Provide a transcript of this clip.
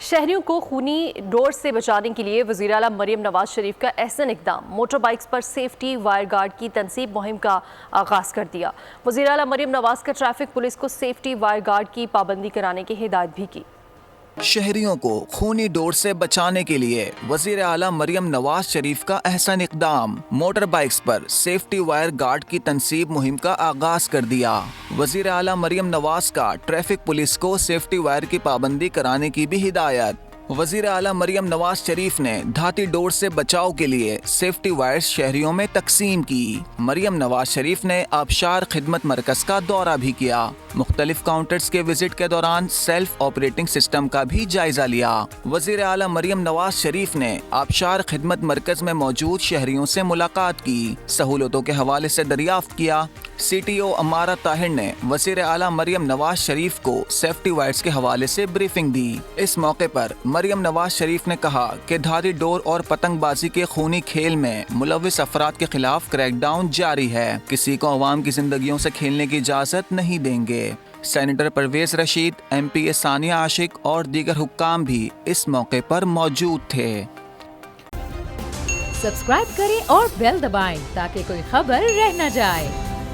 شہریوں کو خونی ڈور سے بچانے کے لیے وزیر اعلیٰ مریم نواز شریف کا احسن اقدام، موٹر بائکس پر سیفٹی وائر گارڈ کی تنصیب مہم کا آغاز کر دیا۔ وزیر اعلیٰ مریم نواز کا ٹریفک پولیس کو سیفٹی وائر گارڈ کی پابندی کرانے کی ہدایت بھی کی۔ شہریوں کو خونی ڈور سے بچانے کے لیے وزیر اعلیٰ مریم نواز شریف کا احسن اقدام، موٹر بائکس پر سیفٹی وائر گارڈ کی تنصیب مہم کا آغاز کر دیا۔ وزیر اعلیٰ مریم نواز کا ٹریفک پولیس کو سیفٹی وائر کی پابندی کرانے کی بھی ہدایت۔ وزیر اعلیٰ مریم نواز شریف نے دھاتی ڈور سے بچاؤ کے لیے سیفٹی وائرز شہریوں میں تقسیم کی۔ مریم نواز شریف نے آبشار خدمت مرکز کا دورہ بھی کیا۔ مختلف کاؤنٹرز کے وزٹ کے دوران سیلف آپریٹنگ سسٹم کا بھی جائزہ لیا۔ وزیر اعلیٰ مریم نواز شریف نے آبشار خدمت مرکز میں موجود شہریوں سے ملاقات کی، سہولتوں کے حوالے سے دریافت کیا۔ سی ٹی او امارہ طاہر نے وزیر اعلیٰ مریم نواز شریف کو سیفٹی وائرز کے حوالے سے بریفنگ دی۔ اس موقع پر مریم نواز شریف نے کہا کہ دھاتی ڈور اور پتنگ بازی کے خونی کھیل میں ملوث افراد کے خلاف کریک ڈاؤن جاری ہے، کسی کو عوام کی زندگیوں سے کھیلنے کی اجازت نہیں دیں گے۔ Senator Pervaiz Rashid, M P A Sania Ashiq اور دیگر حکام بھی اس موقع پر موجود تھے۔ سبسکرائب کریں اور بیل دبائیں تاکہ کوئی خبر رہ نہ جائے۔